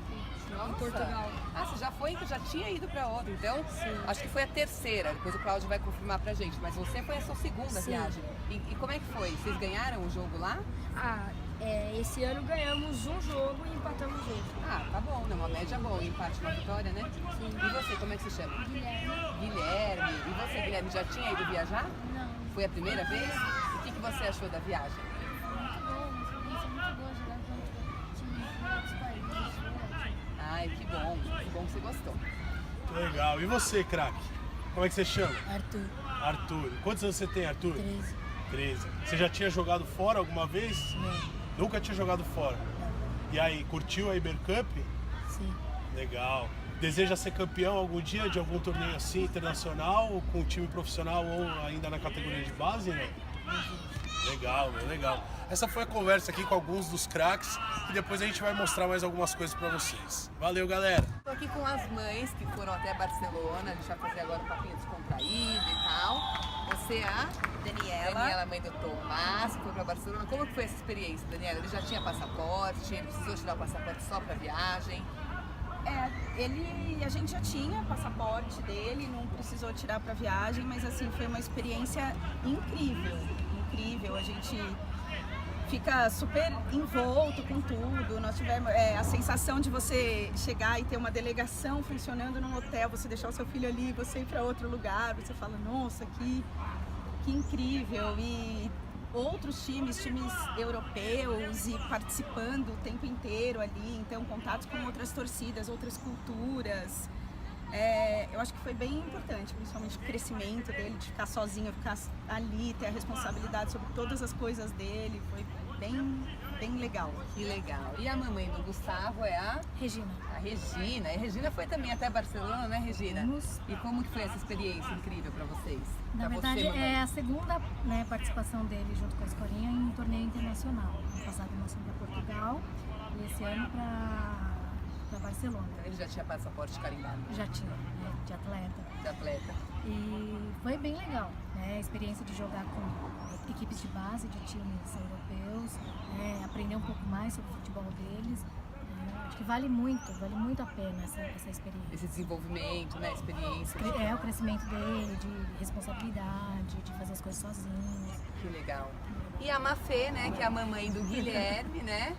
em Portugal. Ah, você já tinha ido para outra, então? Sim. Acho que foi a terceira, depois o Cláudio vai confirmar pra gente, mas você foi a sua segunda Sim. viagem. E como é que foi? Vocês ganharam o jogo lá? Esse ano ganhamos um jogo e empatamos outro. Ah, tá bom, né? Uma média boa, um empate, uma vitória, né? Sim. E você, como é que se chama? Guilherme. Guilherme. E você, Guilherme, já tinha ido viajar? Não. Foi a primeira vez? E o que você achou da viagem? Muito bom, uma experiência muito boa jogar contra times de outros países. Ai, que bom que você gostou. Muito legal. E você, craque? Como é que você chama? Arthur. Quantos anos você tem, Arthur? 13. Você já tinha jogado fora alguma vez? Não. Nunca tinha jogado fora? E aí, curtiu a Ibercup? Sim. Legal. Deseja ser campeão algum dia de algum torneio assim, internacional, com time profissional ou ainda na categoria de base, né? Legal. Essa foi a conversa aqui com alguns dos craques e depois a gente vai mostrar mais algumas coisas pra vocês. Valeu, galera! Estou aqui com as mães que foram até Barcelona, a gente vai fazer agora um papinho descontraído e tal. Você é a Daniela, mãe do Tomás, que foi para Barcelona. Como que foi essa experiência, Daniela? Ele já tinha passaporte, ele precisou tirar o passaporte só para viagem? A gente já tinha passaporte dele, não precisou tirar para viagem, mas assim, foi uma experiência incrível. A gente fica super envolto com tudo. Nós tivemos a sensação de você chegar e ter uma delegação funcionando num hotel, você deixar o seu filho ali, você ir para outro lugar, você fala, nossa, que incrível. E outros times europeus e participando o tempo inteiro ali, então contatos com outras torcidas, outras culturas. Eu acho que foi bem importante, principalmente o crescimento dele, de ficar sozinho, ficar ali, ter a responsabilidade sobre todas as coisas dele, foi bem legal. Que legal. E a mamãe do Gustavo é a? Regina. A Regina. E a Regina foi também até Barcelona, né, Regina? Vamos. E como que foi essa experiência incrível para vocês? Na verdade, é a segunda participação dele junto com a escolinha em um torneio internacional. No passado nós fomos para Portugal e esse ano para Barcelona. Ele já tinha passaporte carimbado? Já tinha, de atleta. De atleta. E foi bem legal, a experiência de jogar com equipes de base de times europeus, aprender um pouco mais sobre o futebol deles. Acho que vale muito a pena essa experiência. Esse desenvolvimento, né, experiência. O crescimento dele, de responsabilidade, de fazer as coisas sozinhos. Que legal. E a Mafê, né, que é a mamãe do Guilherme, né?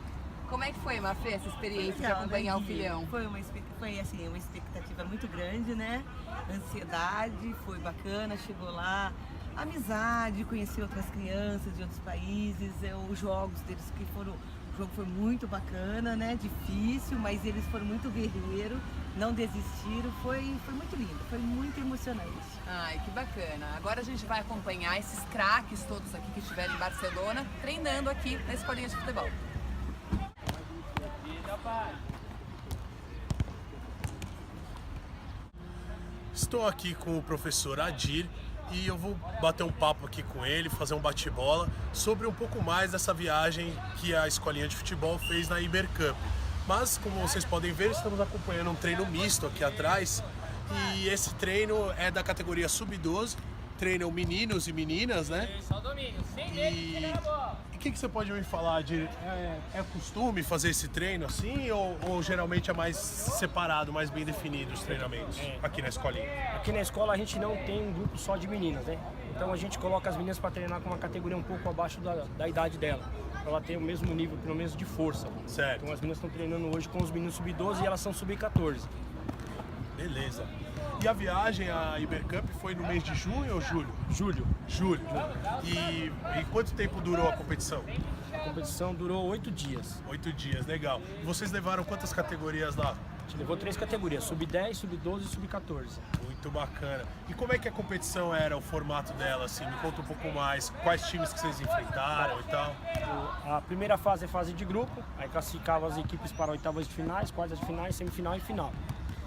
Como é que foi, Mafê, essa experiência de acompanhar o filhão? Foi uma expectativa muito grande, né? Ansiedade, foi bacana, chegou lá, amizade, conhecer outras crianças de outros países, os jogos deles que foram... O jogo foi muito bacana, né? Difícil, mas eles foram muito guerreiros, não desistiram, foi muito lindo, foi muito emocionante. Ai, que bacana. Agora a gente vai acompanhar esses craques todos aqui que estiveram em Barcelona, treinando aqui na escolinha de futebol. Estou aqui com o professor Adir e eu vou bater um papo aqui com ele, fazer um bate-bola sobre um pouco mais dessa viagem que a escolinha de futebol fez na Ibercup. Mas, como vocês podem ver, estamos acompanhando um treino misto aqui atrás e esse treino é da categoria Sub-12, treinam meninos e meninas, né? Só domínio, sem medo de chegar na bola. E o que você pode me falar de... É costume fazer esse treino assim ou geralmente é mais separado, mais bem definido os treinamentos aqui na escolinha? Aqui na escola a gente não tem um grupo só de meninas, né? Então a gente coloca as meninas para treinar com uma categoria um pouco abaixo da idade dela, para ela ter o mesmo nível, pelo menos, de força. Certo. Então as meninas estão treinando hoje com os meninos sub-12 e elas são sub-14. Beleza. E a viagem à Ibercup foi no mês de junho ou julho? Julho. E quanto tempo durou a competição? A competição durou 8 dias. 8 dias, legal. E vocês levaram quantas categorias lá? A gente levou 3 categorias, sub-10, sub-12 e sub-14. Muito bacana. E como é que a competição era, o formato dela, assim? Me conta um pouco mais, quais times que vocês enfrentaram e tal? A primeira fase é fase de grupo, aí classificava as equipes para oitavas de finais, quartas de finais, semifinal e final.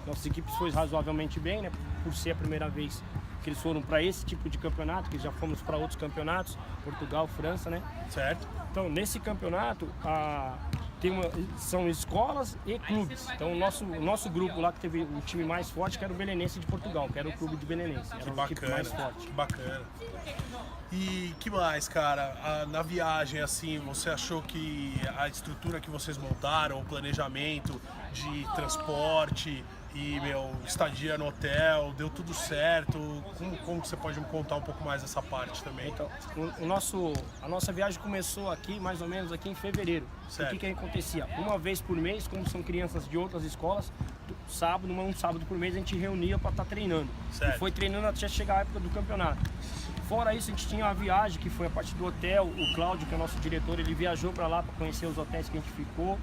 Nossas equipes foi razoavelmente bem, né? Por ser a primeira vez que eles foram para esse tipo de campeonato, que já fomos para outros campeonatos, Portugal, França, né? Certo. Então, nesse campeonato, são escolas e clubes. Então o nosso grupo lá, que teve o time mais forte, que era o Belenense de Portugal, que era o clube de Belenense. Era o equipe mais forte. Que bacana. E que mais, cara? Na viagem, assim, você achou que a estrutura que vocês montaram, o planejamento de transporte e, estadia no hotel, deu tudo certo? Como que você pode me contar um pouco mais dessa parte também? Então, a nossa viagem começou aqui, mais ou menos aqui em fevereiro. Certo. O que acontecia? Uma vez por mês, como são crianças de outras escolas, um sábado por mês a gente reunia para estar treinando. Certo. E foi treinando até chegar a época do campeonato. Fora isso, a gente tinha uma viagem que foi a parte do hotel. O Cláudio, que é o nosso diretor, ele viajou para lá para conhecer os hotéis que a gente ficou.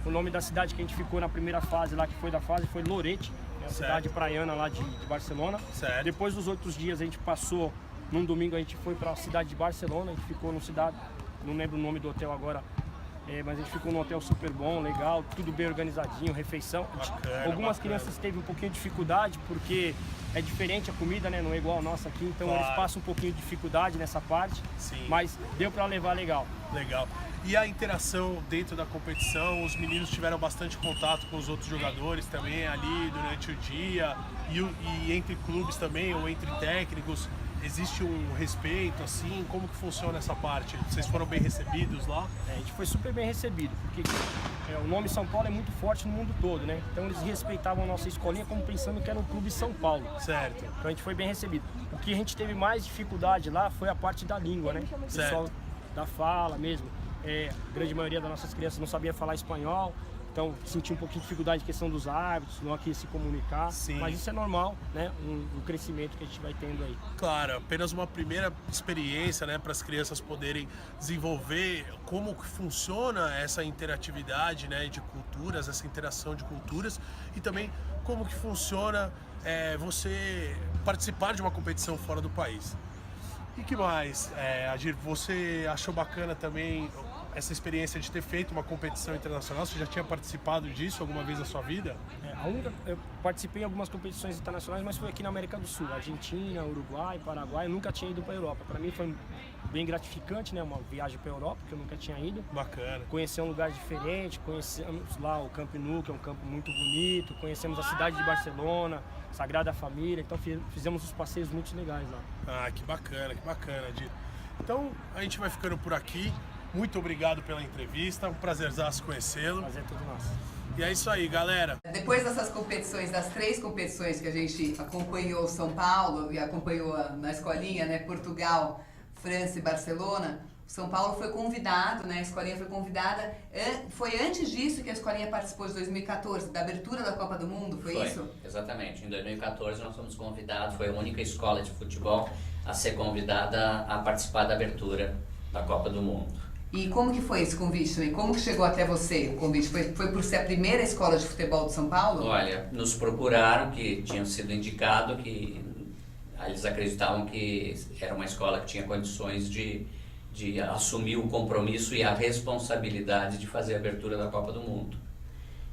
O nome da cidade que a gente ficou na primeira fase lá, que foi da fase, foi Lorete, é a cidade praiana lá de Barcelona. Certo. Depois dos outros dias a gente passou, num domingo a gente foi para a cidade de Barcelona, a gente ficou não lembro o nome do hotel agora, mas a gente ficou num hotel super bom, legal, tudo bem organizadinho, refeição. Algumas crianças teve um pouquinho de dificuldade, porque é diferente a comida, né? Não é igual a nossa aqui, então eles passam um pouquinho de dificuldade nessa parte. Sim. Mas deu para levar legal. Legal. E a interação dentro da competição, os meninos tiveram bastante contato com os outros jogadores também ali durante o dia, e entre clubes também, ou entre técnicos, existe um respeito, assim? Como que funciona essa parte? Vocês foram bem recebidos lá? A gente foi super bem recebido, porque o nome São Paulo é muito forte no mundo todo, né? Então eles respeitavam a nossa escolinha como pensando que era um clube São Paulo. Certo. Então a gente foi bem recebido. O que a gente teve mais dificuldade lá foi a parte da língua, né? O pessoal da fala mesmo. A grande maioria das nossas crianças não sabia falar espanhol, então senti um pouquinho de dificuldade em questão dos hábitos, não aqui se comunicar. Sim. Mas isso é normal, né? Um crescimento que a gente vai tendo aí. Claro, apenas uma primeira experiência, né, para as crianças poderem desenvolver como que funciona essa interatividade, né, de culturas, essa interação de culturas, e também como que funciona você participar de uma competição fora do país. E que mais, Adir, você achou bacana também essa experiência de ter feito uma competição internacional? Você já tinha participado disso alguma vez na sua vida? Eu participei em algumas competições internacionais, mas foi aqui na América do Sul, Argentina, Uruguai, Paraguai. Eu nunca tinha ido para a Europa. Para mim foi bem gratificante, né? Uma viagem para a Europa, que eu nunca tinha ido. Bacana. Conhecer um lugar diferente, conhecemos lá o Camp Nou, que é um campo muito bonito, conhecemos a cidade de Barcelona, Sagrada Família, então fizemos uns passeios muito legais lá. Que bacana, Adir. Então a gente vai ficando por aqui. Muito obrigado pela entrevista, um prazerzaço conhecê-lo. Prazer todo nosso. E é isso aí, galera. Depois dessas competições, das 3 competições que a gente acompanhou São Paulo e acompanhou na escolinha, né, Portugal, França e Barcelona, São Paulo foi convidado, né, a escolinha foi convidada. Foi antes disso que a escolinha participou de 2014, da abertura da Copa do Mundo, foi isso? Exatamente. Em 2014 nós fomos convidados, foi a única escola de futebol a ser convidada a participar da abertura da Copa do Mundo. E como que foi esse convite também? Como que chegou até você o convite? Foi por ser a primeira escola de futebol de São Paulo? Olha, nos procuraram, que tinham sido indicado, que eles acreditavam que era uma escola que tinha condições de assumir o compromisso e a responsabilidade de fazer a abertura da Copa do Mundo.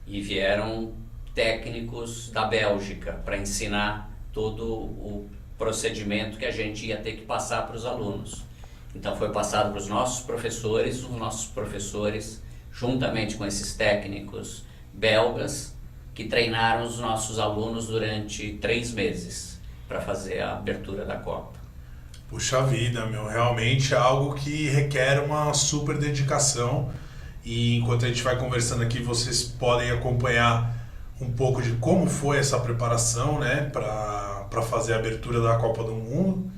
E vieram técnicos da Bélgica para ensinar todo o procedimento que a gente ia ter que passar para os alunos. Então foi passado para os nossos professores, juntamente com esses técnicos belgas, que treinaram os nossos alunos durante 3 meses para fazer a abertura da Copa. Puxa vida, realmente é algo que requer uma super dedicação, e enquanto a gente vai conversando aqui, vocês podem acompanhar um pouco de como foi essa preparação, né, para fazer a abertura da Copa do Mundo.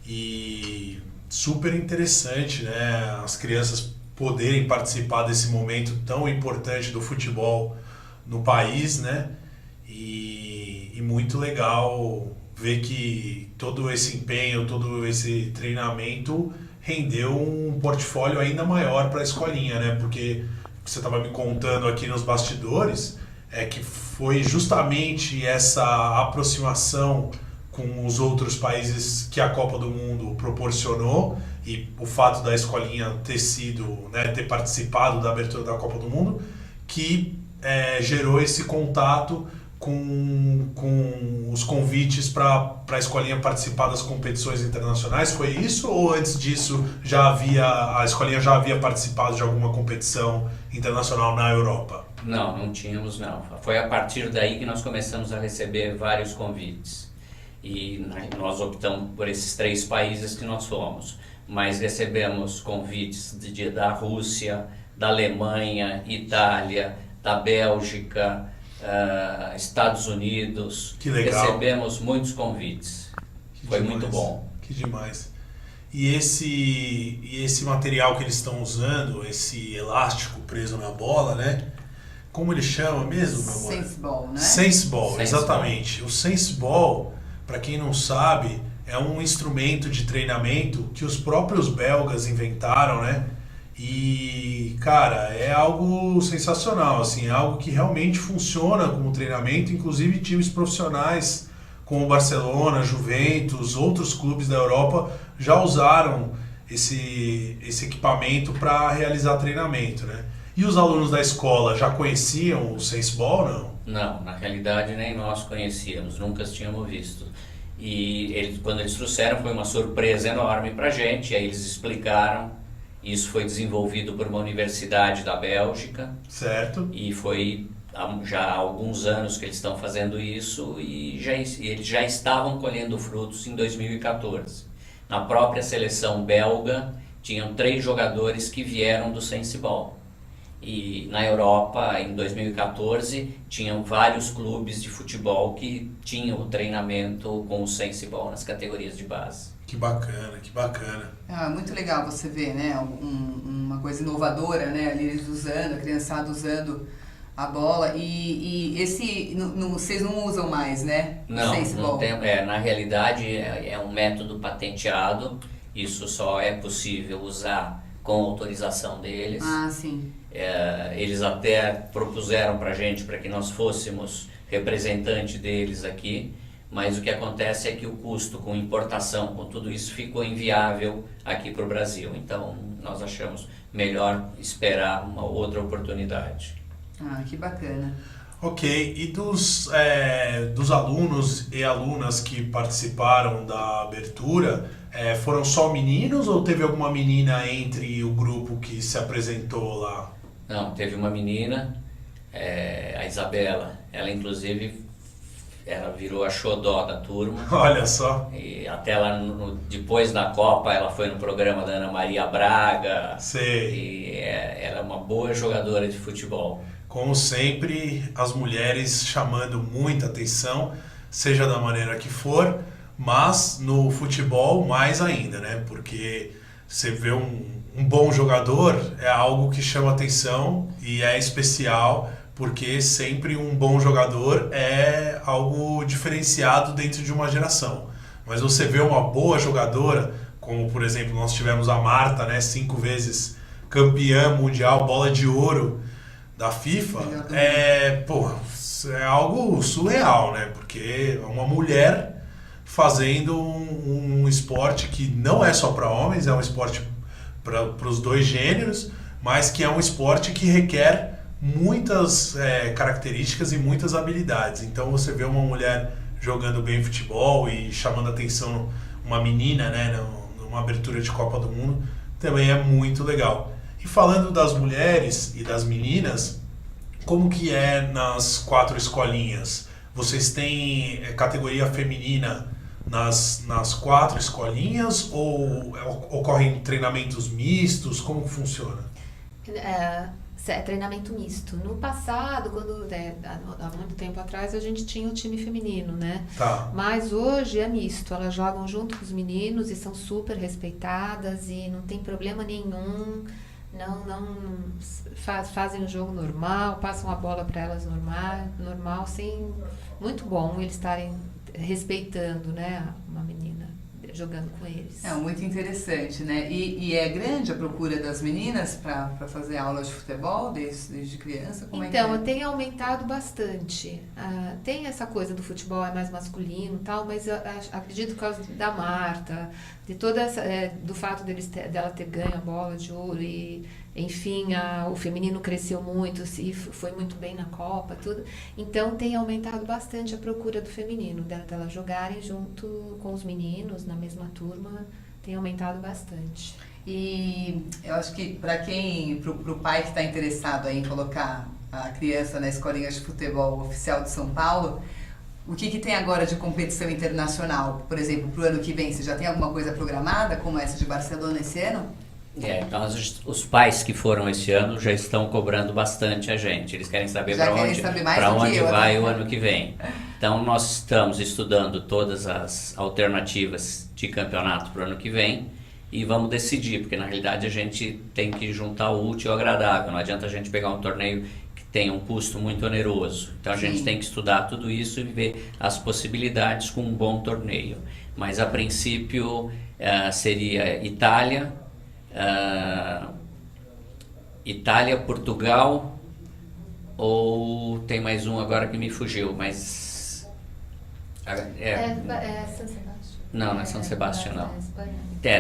E super interessante, né, as crianças poderem participar desse momento tão importante do futebol no país, né, e muito legal ver que todo esse empenho, todo esse treinamento rendeu um portfólio ainda maior para a escolinha, né, porque o que você estava me contando aqui nos bastidores é que foi justamente essa aproximação com os outros países que a Copa do Mundo proporcionou, e o fato da escolinha ter sido, né, ter participado da abertura da Copa do Mundo, que gerou esse contato com os convites para a escolinha participar das competições internacionais, foi isso? Ou antes disso a escolinha já havia participado de alguma competição internacional na Europa? Não tínhamos não. Foi a partir daí que nós começamos a receber vários convites. E nós optamos por esses 3 países que nós fomos. Mas recebemos convites da Rússia, da Alemanha, Itália, da Bélgica, Estados Unidos. Que legal. Recebemos muitos convites. Foi muito bom. Que demais. E esse material que eles estão usando, esse elástico preso na bola, né? Como ele chama mesmo, meu amor? Senseball, né? Senseball, exatamente. O Senseball, para quem não sabe, é um instrumento de treinamento que os próprios belgas inventaram, né? E, cara, é algo sensacional, assim, é algo que realmente funciona como treinamento, inclusive times profissionais como o Barcelona, Juventus, outros clubes da Europa já usaram esse equipamento para realizar treinamento, né? E os alunos da escola já conheciam o Senseball, não? Não, na realidade nem nós conhecíamos, nunca tínhamos visto. E quando eles trouxeram foi uma surpresa enorme para a gente, aí eles explicaram. Isso foi desenvolvido por uma universidade da Bélgica. Certo. E foi já há alguns anos que eles estão fazendo isso e eles já estavam colhendo frutos em 2014. Na própria seleção belga, tinham 3 jogadores que vieram do Senseball. E na Europa, em 2014, tinham vários clubes de futebol que tinham o treinamento com o Senseball nas categorias de base. Que bacana, que bacana. Muito legal você ver, né, uma coisa inovadora, né, ali eles usando, a criançada usando a bola e esse, vocês não usam mais, né? Não tem, na realidade é um método patenteado, isso só é possível usar com autorização deles. Ah, sim. Eles até propuseram pra gente para que nós fôssemos representante deles aqui, mas o que acontece é que o custo com importação, com tudo isso, ficou inviável aqui para o Brasil. Então, nós achamos melhor esperar uma outra oportunidade. Ah, que bacana. Ok, e dos alunos e alunas que participaram da abertura, foram só meninos ou teve alguma menina entre o grupo que se apresentou lá? Não, teve uma menina, a Isabela, ela inclusive... Ela virou a xodó da turma. Olha só. E até lá, depois da Copa, ela foi no programa da Ana Maria Braga. Sei. E ela é uma boa jogadora de futebol. Como sempre, as mulheres chamando muita atenção, seja da maneira que for, mas no futebol mais ainda, né? Porque você vê um bom jogador, é algo que chama atenção e é especial, porque sempre um bom jogador é algo diferenciado dentro de uma geração. Mas você vê uma boa jogadora, como por exemplo nós tivemos a Marta, né, 5 vezes campeã mundial, bola de ouro da FIFA, é algo surreal, né? Porque é uma mulher fazendo um esporte que não é só para homens, é um esporte para os 2 gêneros, mas que é um esporte que requer muitas características e muitas habilidades. Então você vê uma mulher jogando bem futebol e chamando atenção, uma menina, né, numa abertura de Copa do Mundo, também é muito legal. E falando das mulheres e das meninas, como que é nas 4 escolinhas? Vocês têm categoria feminina nas 4 escolinhas ou ocorrem treinamentos mistos? Como funciona? É treinamento misto. No passado, há muito tempo atrás, a gente tinha o time feminino, né? Tá. Mas hoje é misto. Elas jogam junto com os meninos e são super respeitadas e não tem problema nenhum. Fazem o jogo normal, passam a bola para elas normal, muito bom eles estarem respeitando, né, uma menina jogando com eles. É muito interessante, né? E é grande a procura das meninas para fazer aulas de futebol desde criança? Como Então, é que é? tem aumentado bastante. Tem essa coisa do futebol é mais masculino e tal, mas eu acredito por causa da Marta, de toda essa, do fato dela ter ganho a bola de ouro e, enfim, o feminino cresceu muito e foi muito bem na Copa, tudo. Então, tem aumentado bastante a procura do feminino, delas jogarem junto com os meninos na mesma turma, tem aumentado bastante. E eu acho que pro pai que está interessado aí em colocar a criança na escolinha de futebol oficial de São Paulo, o que tem agora de competição internacional? Por exemplo, para o ano que vem, você já tem alguma coisa programada, como essa de Barcelona esse ano? Então os pais que foram esse ano já estão cobrando bastante a gente. Eles querem saber para onde vai o ano que vem. Então nós estamos estudando todas as alternativas de campeonato para o ano que vem e vamos decidir, porque na realidade a gente tem que juntar o útil ao agradável. Não adianta a gente pegar um torneio que tem um custo muito oneroso. Então a gente tem que estudar tudo isso e ver as possibilidades com um bom torneio. Mas a princípio seria Itália, Portugal, ou tem mais um agora que me fugiu, mas San Sebastián. Não é São Sebastião, não. Espanha.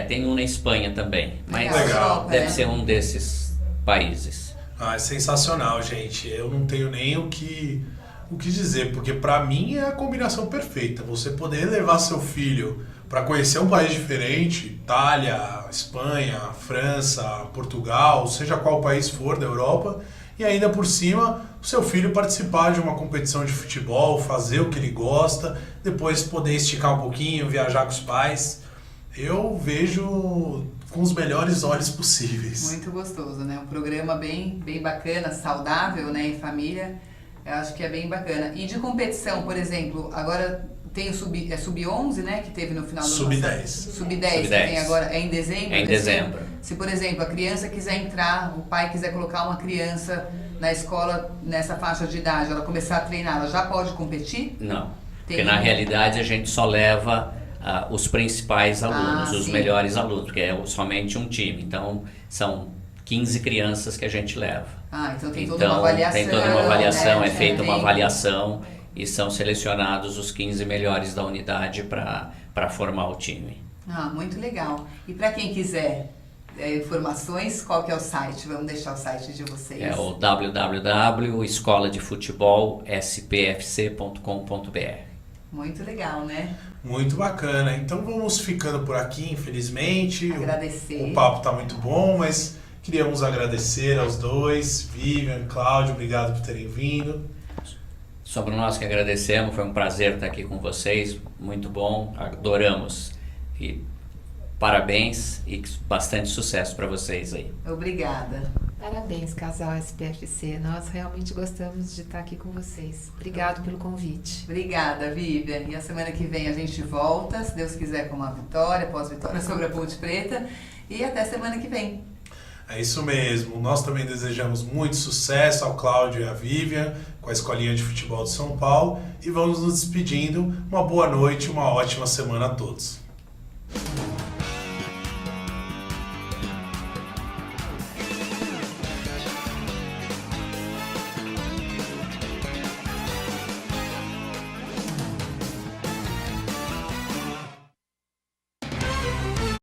Tem um na Espanha também, mas Legal. deve ser um desses países. É sensacional, gente. Eu não tenho nem o que dizer, porque para mim é a combinação perfeita. Você poder levar seu filho para conhecer um país diferente, Itália, Espanha, França, Portugal, seja qual país for da Europa, e ainda por cima o seu filho participar de uma competição de futebol, fazer o que ele gosta, depois poder esticar um pouquinho, viajar com os pais. Eu vejo com os melhores olhos possíveis. Muito gostoso, né? Um programa bem bacana, saudável, né? Em família. Eu acho que é bem bacana. E de competição, por exemplo, agora tem o Sub-11, né? Que teve no final do ano passado. Sub-10, que tem agora, é em dezembro? É em dezembro. Se, por exemplo, a criança quiser entrar, o pai quiser colocar uma criança na escola nessa faixa de idade, ela começar a treinar, ela já pode competir? Não, porque na realidade a gente só leva os principais alunos, os melhores alunos, porque é somente um time. Então, são 15 crianças que a gente leva. Então tem toda uma avaliação. Tem toda uma avaliação, é feita uma avaliação e são selecionados os 15 melhores da unidade para formar o time. Muito legal. E para quem quiser informações, qual que é o site? Vamos deixar o site de vocês. É o www.escoladefutebol.spfc.com.br. Muito legal, né? Muito bacana. Então vamos ficando por aqui, infelizmente. Agradecer. O papo está muito bom, mas queríamos agradecer aos dois, Vivian, Cláudio, obrigado por terem vindo. Sobre nós que agradecemos, foi um prazer estar aqui com vocês, muito bom, adoramos. E parabéns e bastante sucesso para vocês aí. Obrigada. Parabéns, casal SPFC. Nós realmente gostamos de estar aqui com vocês. Obrigado pelo convite. Obrigada, Vivian. E a semana que vem a gente volta, se Deus quiser, com uma vitória, pós-vitória sobre a Ponte Preta. E até semana que vem. É isso mesmo. Nós também desejamos muito sucesso ao Cláudio e à Vivian com a Escolinha de Futebol de São Paulo. E vamos nos despedindo. Uma boa noite e uma ótima semana a todos.